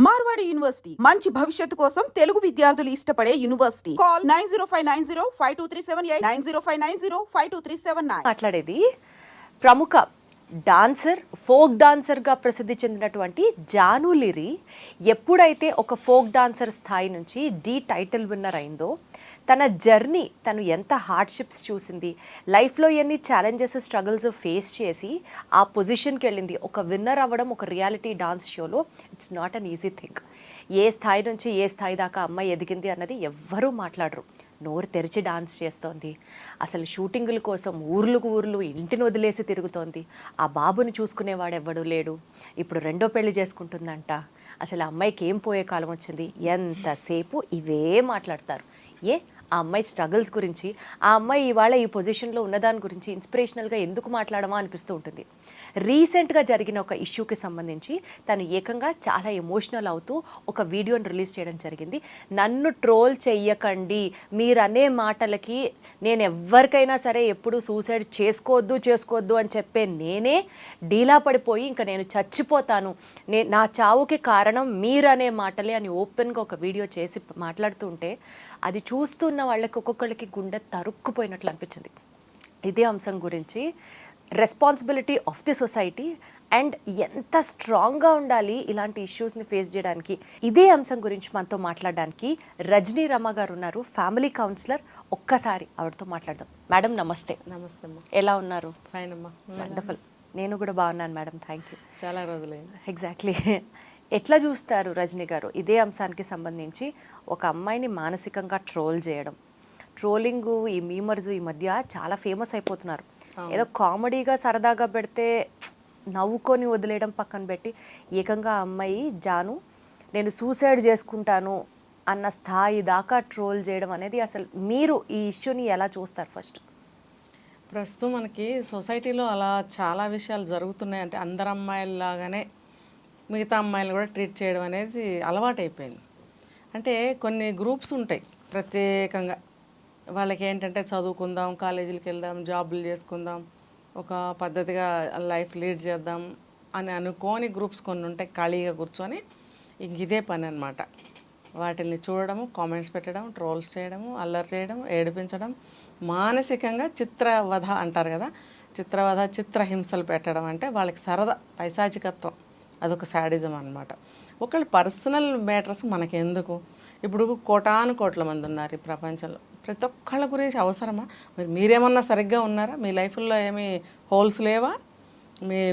Marwadi university మంచి భవిష్యత్తు కోసం తెలుగు విద్యార్థులు ఇష్టపడే యూనివర్సిటీ. కాల్ 9059052378 9059052379. మాట్లాడేది ప్రముఖ డాన్సర్, ఫోక్ డాన్సర్గా ప్రసిద్ధి చెందినటువంటి జాను లిరి ఎప్పుడైతే ఒక ఫోక్ డాన్సర్ స్థాయి నుంచి డి టైటిల్ విన్నర్ అయిందో, తన జర్నీ, తను ఎంత హార్డ్షిప్స్ చూసింది, లైఫ్లో ఎన్ని ఛాలెంజెస్, స్ట్రగుల్స్ ఫేస్ చేసి ఆ పొజిషన్కి వెళ్ళింది. ఒక విన్నర్ అవ్వడం ఒక రియాలిటీ డాన్స్ షోలో it's not an easy thing. ఏ స్థాయి నుంచి ఏ స్థాయి దాకా అమ్మాయి ఎదిగింది అన్నది ఎవ్వరూ మాట్లాడరు. నోరు తెరిచి డాన్స్ చేస్తోంది. అసలు షూటింగుల కోసం ఊర్లకు ఊర్లు ఇంటిని వదిలేసి తిరుగుతోంది. ఆ బాబుని చూసుకునేవాడు ఎవ్వడూ లేడు. ఇప్పుడు రెండో పెళ్లి చేసుకుంటుందంట. అసలు ఆ అమ్మాయికి ఏం పోయే కాలం వచ్చింది? ఎంతసేపు ఇవే మాట్లాడతారు. ఆ అమ్మాయి స్ట్రగుల్స్ గురించి, ఆ అమ్మాయి ఇవాళ ఈ పొజిషన్లో ఉన్నదాని గురించి ఇన్స్పిరేషనల్గా ఎందుకు మాట్లాడమా అనిపిస్తూ ఉంటుంది. రీసెంట్గా జరిగిన ఒక ఇష్యూకి సంబంధించి తను ఏకంగా చాలా ఎమోషనల్ అవుతూ ఒక వీడియోని రిలీజ్ చేయడం జరిగింది. నన్ను ట్రోల్ చెయ్యకండి, మీరు అనే మాటలకి నేను ఎవరికైనా సరే ఎప్పుడు సూసైడ్ చేసుకోవద్దు అని చెప్పే నేనే డీలా పడిపోయి ఇంకా నేను చచ్చిపోతాను, నా చావుకి కారణం మీరు అనే మాటలే అని ఓపెన్గా ఒక వీడియో చేసి మాట్లాడుతుంటే అది చూస్తున్న వాళ్ళకి ఒక్కొక్కరికి గుండె తరుక్కుపోయినట్లు అనిపించింది. ఇదే అంశం గురించి responsibility of the society and ఎంత స్ట్రాంగ్గా ఉండాలి ఇలాంటి ఇష్యూస్ని ఫేస్ చేయడానికి, ఇదే అంశం గురించి మనతో మాట్లాడడానికి రజనీ రమ గారు ఉన్నారు, ఫ్యామిలీ కౌన్సిలర్. ఒక్కసారి ఆవిడతో మాట్లాడదాం. మేడం నమస్తే. నమస్తే అమ్మా. ఎలా ఉన్నారు? ఫైన్ అమ్మా. వండర్ఫుల్. నేను కూడా బాగున్నాను మేడం, థ్యాంక్ యూ. చాలా రోజులైంది. ఎగ్జాక్ట్లీ. ఎట్లా చూస్తారు రజనీ గారు ఇదే అంశానికి సంబంధించి? ఒక అమ్మాయిని మానసికంగా ట్రోల్ చేయడం, ట్రోలింగ్, ఈ మీమర్స్ ఈ మధ్య చాలా ఫేమస్ అయిపోతున్నారు. ఏదో కామెడీగా సరదాగా పెడితే నవ్వుకొని వదిలేయడం పక్కన పెట్టి ఏకంగా అమ్మాయి జాను నేను సూసైడ్ చేసుకుంటాను అన్న స్థాయి దాకా ట్రోల్ చేయడం అనేది, అసలు మీరు ఈ ఇష్యూని ఎలా చూస్తారు? ఫస్ట్ ప్రస్తుతం మనకి సొసైటీలో అలా చాలా విషయాలు జరుగుతున్నాయి. అంటే అందరు అమ్మాయిలలాగానే మిగతా అమ్మాయిలు కూడా ట్రీట్ చేయడం అనేది అలవాటైపోయింది. అంటే కొన్ని గ్రూప్స్ ఉంటాయి ప్రత్యేకంగా, వాళ్ళకి ఏంటంటే చదువుకుందాం, కాలేజీలకు వెళ్దాం, జాబులు చేసుకుందాం, ఒక పద్ధతిగా లైఫ్ లీడ్ చేద్దాం అని అనుకోని గ్రూప్స్ కొన్ని ఉంటాయి. ఖాళీగా కూర్చొని ఇంక ఇదే పని అనమాట. వాటిని చూడడము, కామెంట్స్ పెట్టడం, ట్రోల్స్ చేయడము, అల్లరి చేయడం, ఏడిపించడం, మానసికంగా చిత్రవధ అంటారు కదా, చిత్రవధ, చిత్రహింసలు పెట్టడం. అంటే వాళ్ళకి సరదా, పైశాచికత్వం, అదొక శాడిజం అనమాట. ఒకళ్ళు పర్సనల్ మ్యాటర్స్ మనకెందుకు? ఇప్పుడు కోటాను కోట్ల మంది ఉన్నారు ఈ ప్రపంచంలో. ప్రతి ఒక్కళ్ళ గురించి అవసరమా? మీరేమన్నా సరిగ్గా ఉన్నారా? మీ లైఫ్లో ఏమీ హోల్స్ లేవా?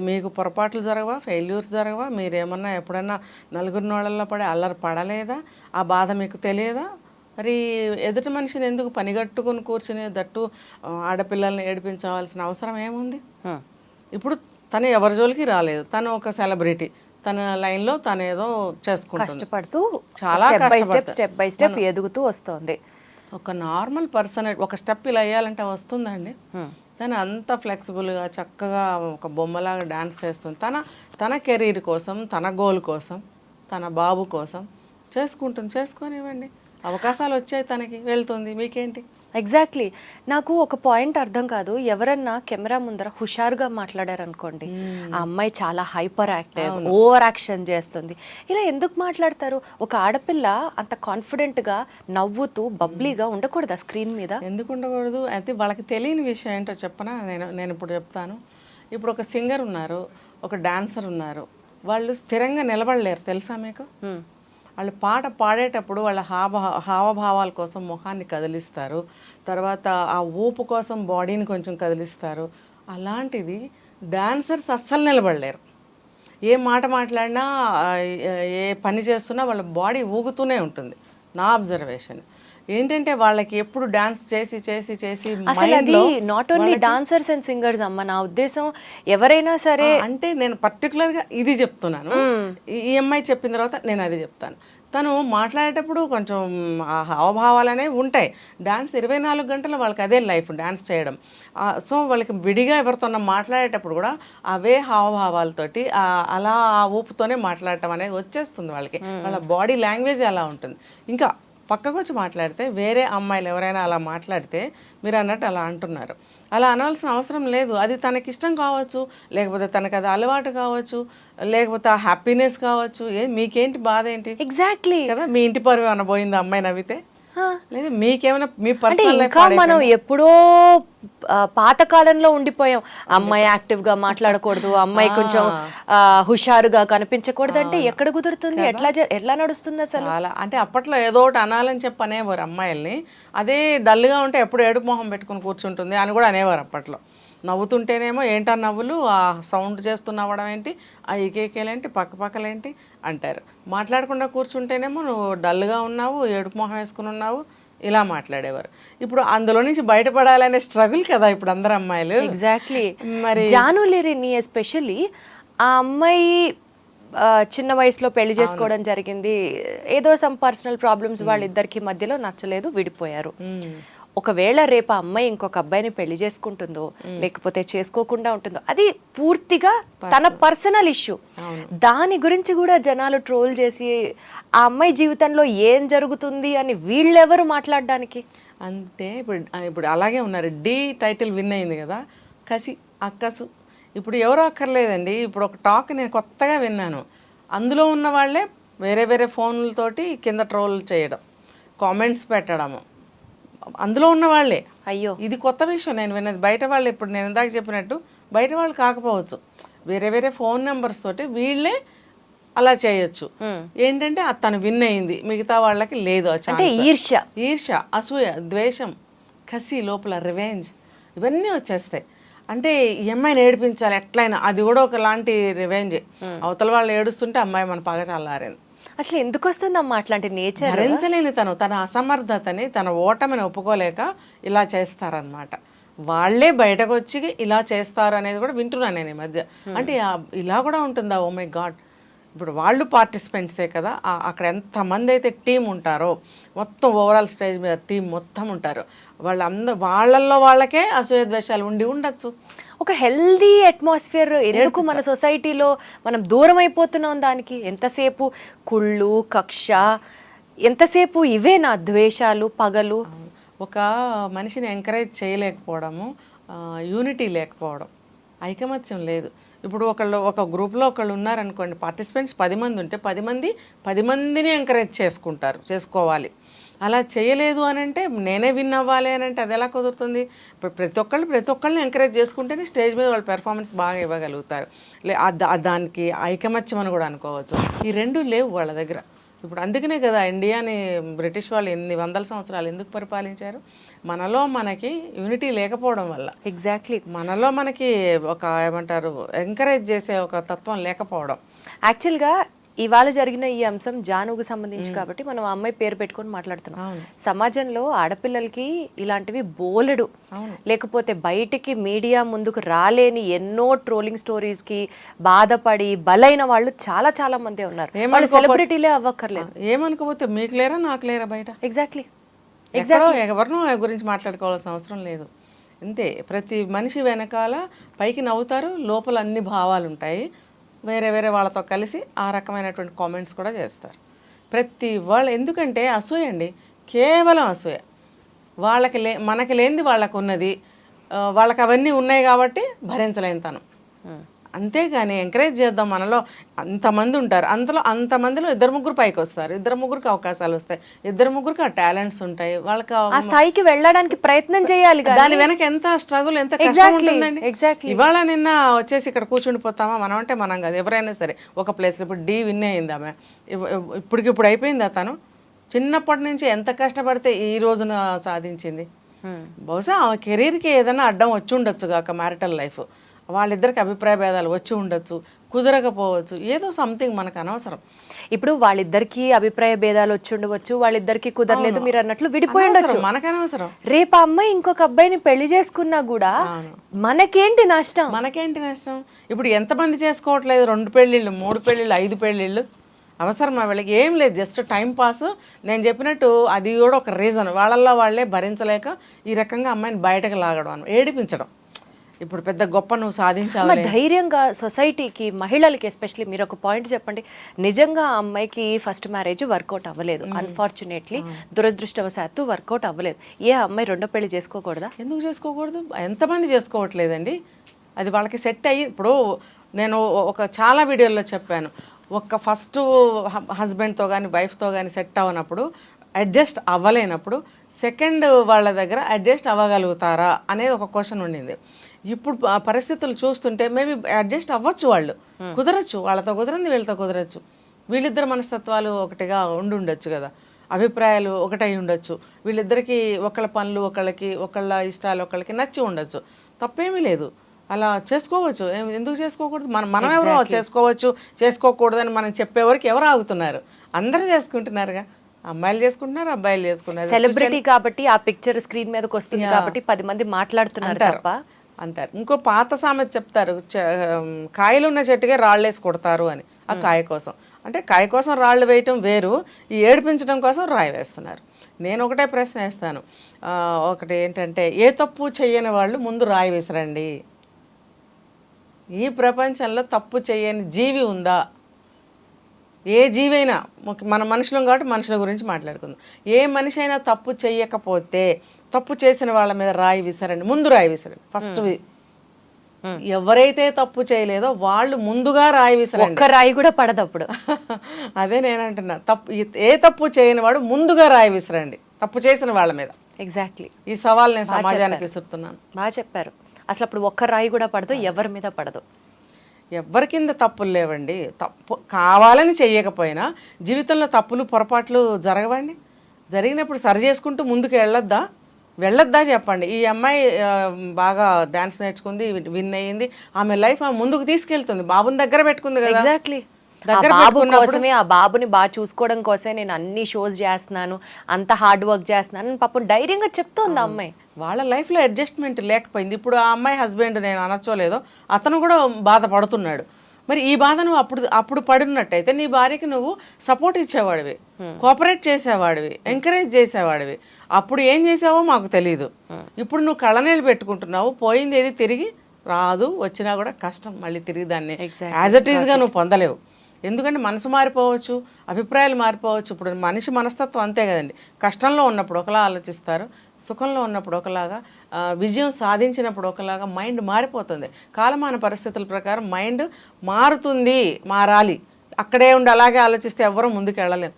మీకు పొరపాట్లు జరగవా? ఫెయిల్యూర్స్ జరగవా? మీరేమన్నా ఎప్పుడన్నా నలుగురి నోళ్ళల్లో పడి అల్లరి పడలేదా? ఆ బాధ మీకు తెలియదా? మరి ఎదుటి మనిషిని ఎందుకు పనిగట్టుకుని కూర్చుని, దట్టు ఆడపిల్లల్ని ఏడిపించవలసిన అవసరం ఏముంది? ఇప్పుడు తను ఎవరి జోలికి రాలేదు, తను ఒక సెలబ్రిటీ, తన లైన్లో తను ఏదో చేసుకుంటుంది, కష్టపడుతూ చాలా స్టెప్ బై స్టెప్ ఎదుగుతూ వస్తుంది. ఒక నార్మల్ పర్సన్ ఒక స్టెప్ ఇలా వేయాలంటే వస్తుందండి? తను అంత ఫ్లెక్సిబుల్గా చక్కగా ఒక బొమ్మలాగా డ్యాన్స్ చేస్తుంది. తన కెరీర్ కోసం, తన గోల్ కోసం, తన బాబు కోసం చేసుకుంటుంది. చేసుకొనివ్వండి, అవకాశాలు వచ్చాయి, తనకి వెళ్తుంది, మీకేంటి? ఎగ్జాక్ట్లీ. నాకు ఒక పాయింట్ అర్థం కాదు, ఎవరన్నా కెమెరా ముందర హుషారుగా మాట్లాడారనుకోండి, ఆ అమ్మాయి చాలా హైపర్ యాక్టివ్, ఓవర్ యాక్షన్ చేస్తుంది, ఇలా ఎందుకు మాట్లాడతారు? ఒక ఆడపిల్ల అంత కాన్ఫిడెంట్గా నవ్వుతూ బబ్లీగా ఉండకూడదా స్క్రీన్ మీద? ఎందుకు ఉండకూడదు? అయితే వాళ్ళకి తెలియని విషయం ఏంటో చెప్పనా? నేను ఇప్పుడు చెప్తాను. ఇప్పుడు ఒక సింగర్ ఉన్నారు, ఒక డాన్సర్ ఉన్నారు, వాళ్ళు స్థిరంగా నిలబడలేరు, తెలుసా మీకు? వాళ్ళు పాట పాడేటప్పుడు వాళ్ళ హావభావాల కోసం మొహాన్ని కదిలిస్తారు, తర్వాత ఆ ఊపు కోసం బాడీని కొంచెం కదిలిస్తారు. అలాంటిది డాన్సర్స్ అస్సలు నిలబడలేరు. ఏ మాట మాట్లాడినా, ఏ పని చేస్తున్నా వాళ్ళ బాడీ ఊగుతూనే ఉంటుంది. నా అబ్జర్వేషన్ ఏంటంటే వాళ్ళకి ఎప్పుడు డాన్స్ చేసి చేసి చేసి అసలు అది not only dancers and singers అమ్మ, నా ఉద్దేశం ఎవరైనా సరే. అంటే నేను పర్టికులర్గా ఇది చెప్తున్నాను. ఈ అమ్మాయి చెప్పిన తర్వాత నేను అది చెప్తాను. తను మాట్లాడేటప్పుడు కొంచెం హావభావాలు అనేవి ఉంటాయి. డాన్స్ 24 గంటలు వాళ్ళకి అదే లైఫ్, డాన్స్ చేయడం. సో వాళ్ళకి విడిగా ఎవరితో మాట్లాడేటప్పుడు కూడా అవే హావభావాలతోటి అలా ఆ ఊపుతోనే మాట్లాడటం అనేది వచ్చేస్తుంది వాళ్ళకి. వాళ్ళ బాడీ లాంగ్వేజ్ అలా ఉంటుంది. ఇంకా పక్కకు వచ్చి మాట్లాడితే వేరే అమ్మాయిలు ఎవరైనా అలా మాట్లాడితే మీరు అన్నట్టు అలా అంటున్నారు. అలా అనాల్సిన అవసరం లేదు. అది తనకిష్టం కావచ్చు, లేకపోతే తనకు అది అలవాటు కావచ్చు, లేకపోతే ఆ హ్యాపీనెస్ కావచ్చు. మీకేంటి బాధ ఏంటి ఎగ్జాక్ట్లీ కదా? మీ ఇంటి పరువు ఏమైనా పోయిందా అమ్మాయి నవ్వితే? లేదు మీకేమైనా మీ అంటే పర్సనల్ లైఫ్ ఇంకా మనం ఎప్పుడో పాత కాలంలో ఉండిపోయాం. అమ్మాయి యాక్టివ్ గా మాట్లాడకూడదు, అమ్మాయి కొంచెం హుషారుగా కనిపించకూడదు అంటే ఎక్కడ కుదురుతుంది? ఎట్లా నడుస్తుంది అసలు? చాలా అంటే అప్పట్లో ఏదో ఒకటి అనాలని చెప్పి అనేవారు అమ్మాయిల్ని. అదే డల్గా ఉంటే ఎప్పుడు ఏడుపు మొహం పెట్టుకుని కూర్చుంటుంది అని కూడా అనేవారు అప్పట్లో. నవ్వుతుంటేనేమో ఏంటా నవ్వులు, ఆ సౌండ్ చేస్తూ నవ్వడం ఏంటి, ఆ ఈకేకేలేంటి, పక్కపక్కలేంటి అంటారు. మాట్లాడకుండా కూర్చుంటేనేమో నువ్వు డల్గా ఉన్నావు, ఏడుపు మొహం వేసుకుని ఉన్నావు, ఇలా మాట్లాడేవారు. ఇప్పుడు అందులో నుంచి బయటపడాలనే స్ట్రగుల్ కదా ఇప్పుడు అందరు అమ్మాయిలు. ఎగ్జాక్ట్లీ. మరి జానులిరిని ఎస్పెషల్లీ ఆ అమ్మాయి చిన్న వయసులో పెళ్లి చేసుకోవడం జరిగింది. ఏదో సమ్ పర్సనల్ ప్రాబ్లమ్స్ వాళ్ళిద్దరికి మధ్యలో నచ్చలేదు, విడిపోయారు. ఒకవేళ రేపు ఆ అమ్మాయి ఇంకొక అబ్బాయిని పెళ్లి చేసుకుంటుందో లేకపోతే చేసుకోకుండా ఉంటుందో అది పూర్తిగా తన పర్సనల్ ఇష్యూ. దాని గురించి కూడా జనాలు ట్రోల్ చేసి ఆ అమ్మాయి జీవితంలో ఏం జరుగుతుంది అని వీళ్ళెవరు మాట్లాడడానికి? అంటే ఇప్పుడు అలాగే ఉన్నారు. డి టైటిల్ విన్ అయింది కదా, కసి అక్కసు. ఇప్పుడు ఎవరో అక్కర్లేదండి. ఇప్పుడు ఒక టాక్ నేను కొత్తగా విన్నాను. అందులో ఉన్న వాళ్ళే వేరే వేరే ఫోన్లతోటి కింద ట్రోల్ చేయడం, కామెంట్స్ పెట్టడము, అందులో ఉన్న వాళ్ళే. అయ్యో, ఇది కొత్త విషయం నేను విన్నది. బయట వాళ్ళు ఇప్పుడు నేను ఇందాక చెప్పినట్టు బయట వాళ్ళు కాకపోవచ్చు, వేరే వేరే ఫోన్ నెంబర్స్ తోటి వీళ్ళే అలా చేయొచ్చు. ఏంటంటే తను విన్ అయింది, మిగతా వాళ్ళకి లేదు. అంటే ఈర్ష్య, అసూయ, ద్వేషం, కసి, లోపల రివెంజ్ ఇవన్నీ వచ్చేస్తాయి. అంటే ఈ అమ్మాయిని ఏడిపించాలి ఎట్లయినా, అది కూడా ఒకలాంటి రివెంజ్. అవతల వాళ్ళు ఏడుస్తుంటే అమ్మాయి మన పగ చల్లారింది. అసలు ఎందుకు వస్తుందమ్మా అట్లాంటి నేచర్? భరించలేని తన అసమర్థతని, తన ఓటమిని ఒప్పుకోలేక ఇలా చేస్తారనమాట. వాళ్ళే బయటకు వచ్చి ఇలా చేస్తారు అనేది కూడా వింటున్నాను నేను ఈ మధ్య. అంటే ఇలా కూడా ఉంటుందా? Oh my god. ఇప్పుడు వాళ్ళు పార్టిసిపెంట్సే కదా, అక్కడ ఎంతమంది అయితే టీం ఉంటారో, మొత్తం ఓవరాల్ స్టేజ్ మీద టీం మొత్తం ఉంటారు, వాళ్ళల్లో వాళ్ళకే అసూయ ద్వేషాలు ఉండొచ్చు. ఒక హెల్దీ అట్మాస్ఫియర్ ఎందుకు మన సొసైటీలో మనం దూరం అయిపోతున్నాం? దానికి ఎంతసేపు కుళ్ళు, కక్ష, ఎంతసేపు ఇవే నా ద్వేషాలు, పగలు. ఒక మనిషిని ఎంకరేజ్ చేయలేకపోవడము, యూనిటీ లేకపోవడం, ఐకమత్యం లేదు. ఇప్పుడు ఒక గ్రూప్లో ఒకళ్ళు ఉన్నారనుకోండి, పార్టిసిపెంట్స్ 10 మంది ఉంటే 10 మందిని ఎంకరేజ్ చేసుకోవాలి. అలా చేయలేదు అని అంటే, నేనే విన్ అవ్వాలి అని అంటే అది ఎలా కుదురుతుంది? ఇప్పుడు ప్రతి ఒక్కళ్ళని ఎంకరేజ్ చేసుకుంటేనే స్టేజ్ మీద వాళ్ళ పెర్ఫార్మెన్స్ బాగా ఇవ్వగలుగుతారు. దానికి ఐకమత్యం అని కూడా అనుకోవచ్చు. ఈ రెండు లేవు వాళ్ళ దగ్గర. ఇప్పుడు అందుకనే కదా ఇండియాని బ్రిటిష్ వాళ్ళు ఎన్ని వందల సంవత్సరాలు ఎందుకు పరిపాలించారు? మనలో మనకి యూనిటీ లేకపోవడం వల్ల. ఎగ్జాక్ట్లీ. మనలో మనకి ఒక ఏమంటారు, ఎంకరేజ్ చేసే ఒక తత్వం లేకపోవడం. యాక్చువల్గా ఇవాళ జరిగిన ఈ అంశం జానుకు సంబంధించి కాబట్టి మనం ఆ అమ్మాయి పేరు పెట్టుకొని మాట్లాడుతున్నాం. సమాజంలో ఆడపిల్లలకి ఇలాంటివి బోలెడు, లేకపోతే బయటికి మీడియా ముందుకు రాలేని ఎన్నో ట్రోలింగ్ స్టోరీస్ కి బాధపడి బలైన వాళ్ళు చాలా చాలా మంది ఉన్నారు. సెలబ్రిటీలే అవ్వక్కర్లేదు. ఏమనుకోపోతే మీకు లేరా నాకు లేరా బయట? ఎగ్జాక్ట్లీ. ఎవరినో గురించి మాట్లాడుకోవాల్సిన అవసరం లేదు. అంతే. ప్రతి మనిషి వెనకాల పైకి నవ్వుతారు, లోపల అన్ని భావాలు ఉంటాయి. వేరే వేరే వాళ్ళతో కలిసి ఆ రకమైనటువంటి కామెంట్స్ కూడా చేస్తారు ప్రతి వాళ్ళు. ఎందుకంటే అసూయ అండి, కేవలం అసూయ. మనకి లేనిది వాళ్ళకు ఉన్నది, వాళ్ళకి అవన్నీ ఉన్నాయి కాబట్టి భరించలేని తను. అంతేగాని ఎంకరేజ్ చేద్దాం. మనలో అంతమంది ఉంటారు, అంతమందిలో 2-3 పైకి వస్తారు, 2-3కి అవకాశాలు వస్తాయి, 2-3కి ఆ టాలెంట్స్ ఉంటాయి. వాళ్ళకి ఆ స్థాయికి వెళ్ళడానికి ప్రయత్నం చేయాలి. దాని వెనక ఎంత స్ట్రగుల్, ఎంత కష్టం ఉంటుందండి. ఇవాళ నిన్న వచ్చేసి ఇక్కడ కూర్చుండిపోతామా? మనం అంటే మనం కాదు, ఎవరైనా సరే ఒక ప్లేస్. ఇప్పుడు డి విన్ అయింది ఆమె, ఇప్పటికిప్పుడు అయిపోయిందా? తను చిన్నప్పటి నుంచి ఎంత కష్టపడితే ఈ రోజున సాధించింది. బహుశా ఆమె కెరీర్కి ఏదైనా అడ్డం వచ్చి ఉండొచ్చు కాక, మ్యారిటల్ లైఫ్, వాళ్ళిద్దరికి అభిప్రాయ భేదాలు వచ్చి ఉండొచ్చు, కుదరకపోవచ్చు, ఏదో సంథింగ్ మనకు అనవసరం. ఇప్పుడు వాళ్ళిద్దరికి అభిప్రాయ భేదాలు వచ్చి ఉండవచ్చు, వాళ్ళిద్దరికి కుదరలేదు మీరు అన్నట్లు విడిపోయి ఉండొచ్చు, మనకు అనవసరం. రేపు అమ్మాయి ఇంకొక అబ్బాయిని పెళ్లి చేసుకున్నా కూడా మనకేంటి నష్టం? ఇప్పుడు ఎంతమంది చేసుకోవట్లేదు? 2 పెళ్ళిళ్ళు, 3 పెళ్ళిళ్ళు, 5 పెళ్ళిళ్ళు అవసరమా వీళ్ళకి? ఏం లేదు, జస్ట్ టైం పాస్. నేను చెప్పినట్టు అది కూడా ఒక రీజన్. వాళ్ళల్లో వాళ్ళే భరించలేక ఈ రకంగా అమ్మాయిని బయటకు లాగడం, ఏడిపించడం. ఇప్పుడు పెద్ద గొప్ప నువ్వు అమ్మ, సాధించావు. ధైర్యంగా సొసైటీకి, మహిళలకి ఎస్పెషల్లీ మీరు ఒక పాయింట్ చెప్పండి. నిజంగా ఆ అమ్మాయికి ఫస్ట్ మ్యారేజ్ వర్కౌట్ అవ్వలేదు, అన్ఫార్చునేట్లీ దురదృష్టవశాత్తు వర్కౌట్ అవ్వలేదు. ఏ అమ్మాయి రెండో పెళ్లి చేసుకోకూడదా? ఎందుకు చేసుకోకూడదు? ఎంతమంది చేసుకోవట్లేదండి. అది వాళ్ళకి సెట్ అయ్యి, ఇప్పుడు నేను ఒక చాలా వీడియోల్లో చెప్పాను, ఒక ఫస్ట్ హస్బెండ్తో కానీ వైఫ్తో కానీ సెట్ అవ్వనప్పుడు, అడ్జస్ట్ అవ్వలేనప్పుడు సెకండ్ వాళ్ళ దగ్గర అడ్జస్ట్ అవ్వగలుగుతారా అనేది ఒక క్వశ్చన్ ఉండింది. ఇప్పుడు పరిస్థితులు చూస్తుంటే మేబీ అడ్జస్ట్ అవ్వచ్చు, వాళ్ళు కుదరచ్చు, వాళ్ళతో కుదరంది వీళ్ళతో కుదరచ్చు, వీళ్ళిద్దరు మనస్తత్వాలు ఒకటిగా ఉండొచ్చు కదా, అభిప్రాయాలు ఒకటై ఉండొచ్చు, వీళ్ళిద్దరికి ఒకళ్ళ పనులు ఒకళ్ళకి, ఒకళ్ళ ఇష్టాలు ఒకళ్ళకి నచ్చి ఉండొచ్చు, తప్పేమీ లేదు, అలా చేసుకోవచ్చు. ఎందుకు చేసుకోకూడదు? మనం ఎవరో చేసుకోవచ్చు చేసుకోకూడదని మనం చెప్పేవరకు ఎవరు ఆగుతున్నారు? అందరూ చేసుకుంటున్నారుగా, అమ్మాయిలు చేసుకుంటున్నారు, అబ్బాయిలు చేసుకున్నారు. సెలబ్రిటీ కాబట్టి ఆ పిక్చర్ స్క్రీన్ మీదకి వస్తుంది కాబట్టి 10 మంది మాట్లాడుతున్నారు తప్ప అంటారు. ఇంకో పాత సామెత చెప్తారు, కాయలు ఉన్న చెట్టుకే రాళ్ళేసి కొడతారు అని. ఆ కాయ కోసం అంటే కాయ కోసం రాళ్ళు వేయటం వేరు, ఈ ఏడిపించడం కోసం రాయి వేస్తున్నారు. నేను ఒకటే ప్రశ్న వేస్తాను, ఒకటి ఏంటంటే, ఏ తప్పు చెయ్యని వాళ్ళు ముందు రాయి విసరండి. ఈ ప్రపంచంలో తప్పు చేయని జీవి ఉందా? ఏ జీవైనా, మన మనుషులం కాబట్టి మనుషుల గురించి మాట్లాడుకుందాం, ఏ మనిషి అయినా తప్పు చెయ్యకపోతే తప్పు చేసిన వాళ్ళ మీద రాయి విసరండి, ముందు రాయి విసరండి ఫస్ట్. ఎవరైతే తప్పు చేయలేదో వాళ్ళు ముందుగా రాయి విసరండి. ఒక్క రాయి కూడా పడదు అప్పుడు. అదే నేనంటున్నా, ఏ తప్పు చేయని వాడు ముందుగా రాయి విసరండి తప్పు చేసిన వాళ్ళ మీద. ఎగ్జాక్ట్లీ, ఈ సవాల్ నేను సమాజానికి విసురుతున్నాను. బాగా చెప్పారు. అసలు అప్పుడు ఒక్క రాయి కూడా పడదు, ఎవరి మీద పడదు. ఎవరి కింద తప్పులు లేవండి. తప్పు కావాలని చెయ్యకపోయినా జీవితంలో తప్పులు పొరపాట్లు జరగవండి. జరిగినప్పుడు సరి చేసుకుంటూ ముందుకు వెళ్ళొద్దా చెప్పండి. ఈ అమ్మాయి బాగా డాన్స్ నేర్చుకుంది, విన్ అయ్యింది, ఆమె లైఫ్ ఆమె ముందుకు తీసుకెళ్తుంది, బాబుని దగ్గర పెట్టుకుంది కదా. ఎగ్జాక్ట్లీ, ఆ బాబుని బాగా చూసుకోవడం కోసమే నేను అన్ని షోస్ చేస్తున్నాను, అంత హార్డ్ వర్క్ చేస్తున్నాను పాపం ధైర్యంగా చెప్తోంది ఆ అమ్మాయి. వాళ్ళ లైఫ్లో అడ్జస్ట్మెంట్ లేకపోయింది. ఇప్పుడు ఆ అమ్మాయి హస్బెండ్, నేను అనొచ్చోలేదో, అతను కూడా బాధపడుతున్నాడు. మరి ఈ బాధ నువ్వు అప్పుడు పడినట్టయితే నీ భార్యకి నువ్వు సపోర్ట్ ఇచ్చేవాడివి, కోఆపరేట్ చేసేవాడివి, ఎంకరేజ్ చేసేవాడివి. అప్పుడు ఏం చేసావో మాకు తెలియదు. ఇప్పుడు నువ్వు కళ్ళనీళ్ళు పెట్టుకుంటున్నావు, పోయింది ఏది తిరిగి రాదు, వచ్చినా కూడా కష్టం, మళ్ళీ తిరిగి దాన్ని యాజ్ ఇట్ ఈస్గా నువ్వు పొందలేవు. ఎందుకంటే మనసు మారిపోవచ్చు, అభిప్రాయాలు మారిపోవచ్చు. ఇప్పుడు మనిషి మనస్తత్వం అంతే కదండి. కష్టంలో ఉన్నప్పుడు ఒకలా ఆలోచిస్తారు, సుఖంలో ఉన్నప్పుడు ఒకలాగా, విజయం సాధించినప్పుడు ఒకలాగా మైండ్ మారిపోతుంది. కాలమాన పరిస్థితుల ప్రకారం మైండ్ మారాలి. అక్కడే ఉండి అలాగే ఆలోచిస్తే ఎవ్వరూ ముందుకు వెళ్ళలేం.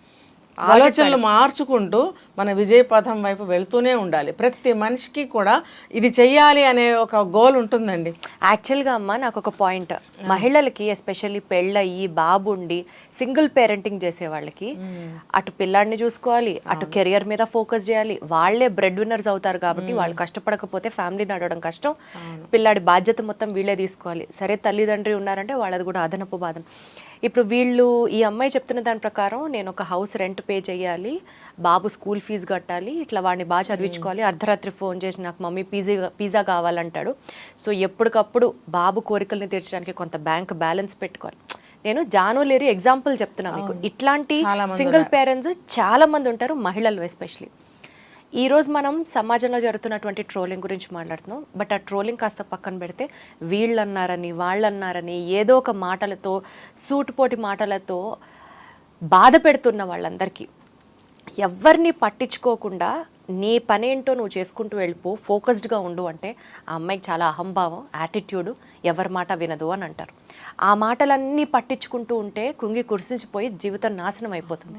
ఆలోచనలు మార్చుకుంటూ మన విజయ పథం వైపు వెళ్తూనే ఉండాలి. ప్రతి మనిషికి కూడా ఇది చెయ్యాలి అనే ఒక గోల్ ఉంటుందండి. యాక్చువల్గా అమ్మ, నాకు ఒక పాయింట్, మహిళలకి ఎస్పెషల్లీ పెళ్ళయి బాబు ఉండి సింగిల్ పేరెంటింగ్ చేసే వాళ్ళకి అటు పిల్లాడిని చూసుకోవాలి, అటు కెరియర్ మీద ఫోకస్ చేయాలి, వాళ్ళే బ్రెడ్ విన్నర్స్ అవుతారు కాబట్టి వాళ్ళు కష్టపడకపోతే ఫ్యామిలీ నడవడం కష్టం, పిల్లాడి బాధ్యత మొత్తం వీళ్ళే తీసుకోవాలి. సరే తల్లిదండ్రి ఉన్నారంటే వాళ్ళది కూడా అదనపు బాధన. ఇప్పుడు వీళ్ళు, ఈ అమ్మాయి చెప్తున్న దాని ప్రకారం నేను ఒక హౌస్ రెంట్ పే చేయాలి, బాబు స్కూల్ ఫీజు కట్టాలి, ఇట్లా వాడిని బాగా చదివించుకోవాలి, అర్ధరాత్రి ఫోన్ చేసి నాకు మమ్మీ పిజ్జా కావాలంటాడు. సో ఎప్పటికప్పుడు బాబు కోరికల్ని తీర్చడానికి కొంత బ్యాంక్ బ్యాలెన్స్ పెట్టుకోవాలి. నేను జానులేరి ఎగ్జాంపుల్ చెప్తున్నా మీకు. ఇట్లాంటి సింగిల్ పేరెంట్స్ చాలా మంది ఉంటారు, మహిళలు ఎస్పెషలీ. ఈరోజు మనం సమాజంలో జరుగుతున్నటువంటి ట్రోలింగ్ గురించి మాట్లాడుతున్నాం. బట్ ఆ ట్రోలింగ్ కాస్త పక్కన పెడితే వీళ్ళన్నారని వాళ్ళన్నారని ఏదో ఒక మాటలతో, సూటుపోటి మాటలతో బాధ పెడుతున్న వాళ్ళందరికీ ఎవరిని పట్టించుకోకుండా నీ పనేంటో నువ్వు చేసుకుంటూ వెళ్ళిపో, ఫోకస్డ్గా ఉండు అంటే ఆ అమ్మాయికి చాలా అహంభావం, యాటిట్యూడు, ఎవరి మాట వినదు అని అంటారు. ఆ మాటలన్నీ పట్టించుకుంటూ ఉంటే కుంగి కుర్సించిపోయి జీవితం నాశనం అయిపోతుంది.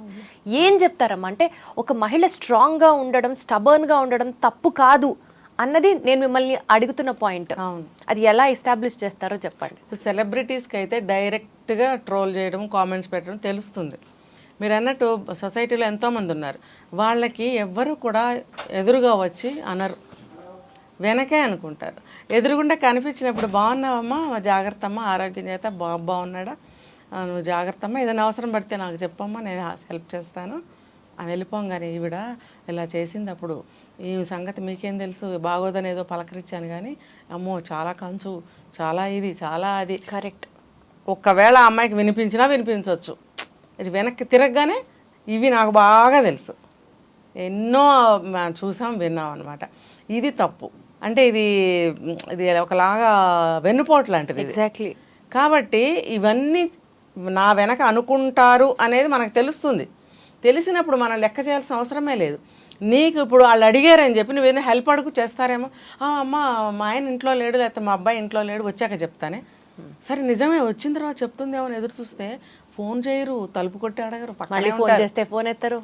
ఏం చెప్తారమ్మా అంటే, ఒక మహిళ స్ట్రాంగ్గా ఉండడం, స్టబర్న్గా ఉండడం తప్పు కాదు అన్నది నేను మిమ్మల్ని అడుగుతున్న పాయింట్. అది ఎలా ఎస్టాబ్లిష్ చేస్తారో చెప్పండి. సెలబ్రిటీస్కి అయితే డైరెక్ట్గా ట్రోల్ చేయడం, కామెంట్స్ పెట్టడం తెలుస్తుంది. మీరు అన్నట్టు సొసైటీలో ఎంతోమంది ఉన్నారు, వాళ్ళకి ఎవ్వరు కూడా ఎదురుగా వచ్చి అనరు, వెనకే అనుకుంటారు. ఎదురుగుండా కనిపించినప్పుడు బాగున్నావమ్మా, జాగ్రత్త అమ్మా, ఆరోగ్యం చేత బాగున్నాడా, నువ్వు జాగ్రత్త అమ్మా, ఏదైనా అవసరం పడితే నాకు చెప్పమ్మా, నేను హెల్ప్ చేస్తాను అని వెళ్ళిపోగానే ఈవిడ ఇలా చేసింది, అప్పుడు ఈ సంగతి మీకేం తెలుసు, బాగోదని ఏదో పలకరించాను కానీ అమ్మో చాలా కంచు, చాలా ఇది, చాలా అది. కరెక్ట్. ఒక్కవేళ ఆ అమ్మాయికి వినిపించవచ్చు, వెనక్కి తిరగగానే ఇవి నాకు బాగా తెలుసు, ఎన్నో చూసాం విన్నాం అనమాట, ఇది తప్పు అంటే ఇది ఒకలాగా వెన్నుపోటు లాంటిది ఇది. ఎగ్జాక్ట్లీ. కాబట్టి ఇవన్నీ నా వెనక అనుకుంటారు అనేది మనకు తెలుస్తుంది. తెలిసినప్పుడు మనం లెక్క చేయాల్సిన అవసరమే లేదు. నీకు ఇప్పుడు వాళ్ళు అడిగారని చెప్పి నువ్వేదో హెల్ప్ అడుగు చేస్తారేమో, అమ్మ మా ఆయన ఇంట్లో లేడు, లేకపోతే మా అబ్బాయి ఇంట్లో లేడు, వచ్చాక చెప్తానే. సరే నిజమే, వచ్చిన తర్వాత చెప్తుందేమో అని ఎదురు చూస్తే ఫోన్ చేయరు, తలుపు కొట్టి అడగరు, మళ్ళీ ఫోన్ చేస్తే ఫోన్ ఎత్తారు.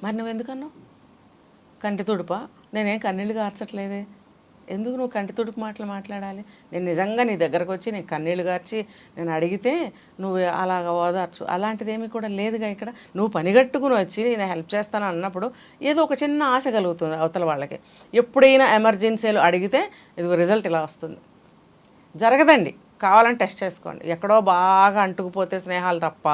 మరి నువ్వు ఎందుకన్నావు? కంటి తుడుపా? నేనేం కన్నీళ్ళు గార్చట్లేదే, ఎందుకు నువ్వు కంటి తుడుపు మాటలు మాట్లాడాలి? నేను నిజంగా నీ దగ్గరకు వచ్చి నీకు కన్నీళ్ళు గార్చి నేను అడిగితే నువ్వు అలాగ ఓదార్చు. అలాంటిదేమీ కూడా లేదుగా ఇక్కడ. నువ్వు పనిగట్టుకుని వచ్చి నేను హెల్ప్ చేస్తాను అన్నప్పుడు ఏదో ఒక చిన్న ఆశ కలుగుతుంది అవతల వాళ్ళకి. ఎప్పుడైనా ఎమర్జెన్సీలు అడిగితే ఇది రిజల్ట్ ఇలా వస్తుంది. జరగదండి, కావాలని టెస్ట్ చేసుకోండి. ఎక్కడో బాగా అంటుకుపోతే స్నేహాలు తప్ప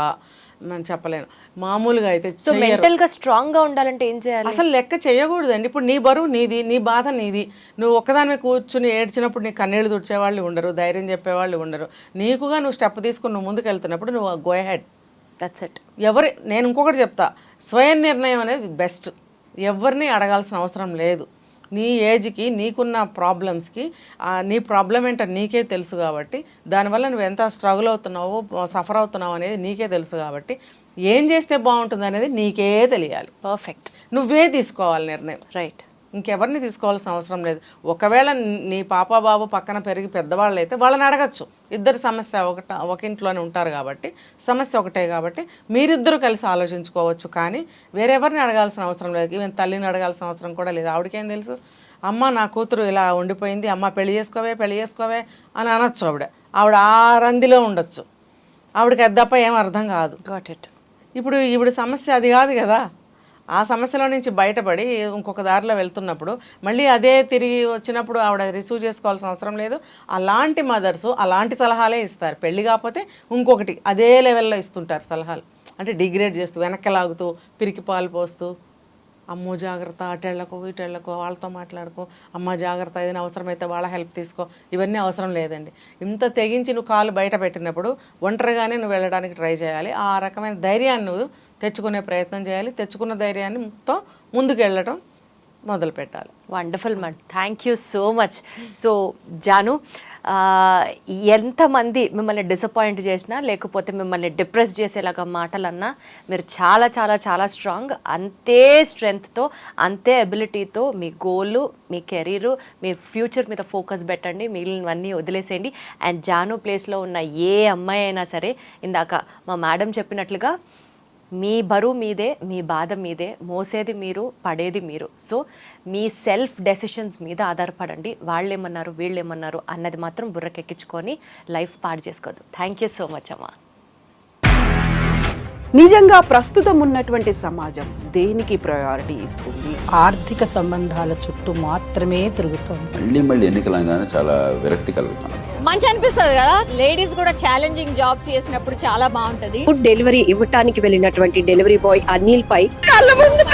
మనం చెప్పలేను. మామూలుగా అయితే సో మెంటల్గా స్ట్రాంగ్గా ఉండాలంటే ఏం చేయాలి? అసలు లెక్క చేయకూడదండి. ఇప్పుడు నీ బరువు నీది, నీ బాధ నీది. నువ్వు ఒక్కదానిమే కూర్చుని ఏడ్చినప్పుడు నీ కన్నీళ్ళు తుడిచేవాళ్ళు ఉండరు, ధైర్యం చెప్పేవాళ్ళు ఉండరు. నీకుగా నువ్వు స్టెప్ తీసుకుని నువ్వు ముందుకు వెళ్తున్నప్పుడు నువ్వు గో హెడ్, దట్స్ ఇట్. నేను ఇంకొకటి చెప్తా, స్వయం నిర్ణయం అనేది బెస్ట్. ఎవరిని అడగాల్సిన అవసరం లేదు. నీ ఏజ్కి, నీకున్న ప్రాబ్లమ్స్కి నీ ప్రాబ్లం ఏంటో నీకే తెలుసు కాబట్టి, దానివల్ల నువ్వు ఎంత స్ట్రగుల్ అవుతున్నావో, సఫర్ అవుతున్నావు అనేది నీకే తెలుసు కాబట్టి, ఏం చేస్తే బాగుంటుంది అనేది నీకే తెలియాలి. పర్ఫెక్ట్. నువ్వే తీసుకోవాలి నిర్ణయం, రైట్. ఇంకెవరిని తీసుకోవాల్సిన అవసరం లేదు. ఒకవేళ నీ పాప బాబు పక్కన పెరిగి పెద్దవాళ్ళు అయితే వాళ్ళని అడగచ్చు. ఇద్దరు సమస్య ఒక ఇంట్లోనే ఉంటారు కాబట్టి సమస్య ఒకటే కాబట్టి మీరిద్దరూ కలిసి ఆలోచించుకోవచ్చు. కానీ వేరెవరిని అడగాల్సిన అవసరం లేదు. ఈవెన్ తల్లిని అడగాల్సిన అవసరం కూడా లేదు. ఆవిడకేం తెలుసు? అమ్మ నా కూతురు ఇలా ఉండిపోయింది, అమ్మ పెళ్లి చేసుకోవే అని అనొచ్చు. ఆవిడ ఆ రందిలో ఉండొచ్చు. ఆవిడకి అది తప్ప ఏం అర్థం కాదు. Got it. ఇప్పుడు సమస్య అది కాదు కదా. ఆ సమస్యలో నుంచి బయటపడి ఇంకొక దారిలో వెళ్తున్నప్పుడు మళ్ళీ అదే తిరిగి వచ్చినప్పుడు ఆవిడ రిసీవ్ చేసుకోవాల్సిన అవసరం లేదు. అలాంటి మదర్సు అలాంటి సలహాలే ఇస్తారు. పెళ్ళి కాకపోతే ఇంకొకటి అదే లెవెల్లో ఇస్తుంటారు సలహాలు. అంటే డిగ్రేడ్ చేస్తూ, వెనక్కి లాగుతూ, పిరికి పాలు పోస్తూ, అమ్మో జాగ్రత్త, అటెళ్ళకో ఇటెళ్ళకో, వాళ్ళతో మాట్లాడుకో, అమ్మ జాగ్రత్త, ఏదైనా అవసరమైతే వాళ్ళ హెల్ప్ తీసుకో. ఇవన్నీ అవసరం లేదండి. ఇంత తెగించి నువ్వు కాలు బయట పెట్టినప్పుడు ఒంటరిగానే నువ్వు వెళ్ళడానికి ట్రై చేయాలి. ఆ రకమైన ధైర్యాన్ని నువ్వు తెచ్చుకునే ప్రయత్నం చేయాలి. తెచ్చుకున్న ధైర్యాన్నితో ముందుకు వెళ్ళటం మొదలు పెట్టాలి. Wonderful ma'am, thank you so much. So Janu, ఎంతమంది మిమ్మల్ని డిసప్పాయింట్ చేసినా లేకపోతే మిమ్మల్ని డిప్రెస్ చేసేలాగా మాటలన్నా మీరు చాలా చాలా చాలా స్ట్రాంగ్. అంతే స్ట్రెంగ్త్తో, అంతే అబిలిటీతో మీ గోలు, మీ కెరీరు, మీ ఫ్యూచర్ మీద ఫోకస్ పెట్టండి. మిగిలినవన్నీ వదిలేసేయండి. అండ్ జాను ప్లేస్లో ఉన్న ఏ అమ్మాయి అయినా సరే, ఇందాక మా మేడం చెప్పినట్లుగా మీ బరువు మీదే, మీ బాధ మీదే, మోసేది మీరు, పడేది మీరు. సో మీ సెల్ఫ్ డెసిషన్స్ మీద ఆధారపడండి. వాళ్ళేమన్నారు వీళ్ళేమన్నారు అన్నది మాత్రం బుర్రకెక్కించుకొని లైఫ్ పాడు చేసుకోవద్దు. థ్యాంక్ యూ సో మచ్ అమ్మా. నిజంగా ప్రస్తుతం ఉన్నటువంటి సమాజం దేనికి ప్రయారిటీ ఇస్తుంది? ఆర్థిక సంబంధాల చుట్టూ మాత్రమే తిరుగుతోంది. మళ్ళీ ఎన్నికలంగానే చాలా విరక్తి కలుగుతాను. మంచి అనిపిస్తుంది కదా, లేడీస్ కూడా ఛాలెంజింగ్ జాబ్స్ చేసినప్పుడు చాలా బాగుంటది. ఫుడ్ డెలివరీ ఇవ్వటానికి వెళ్ళినటువంటి డెలివరీ బాయ్ అనిల్ పై కళ్ళ ముందు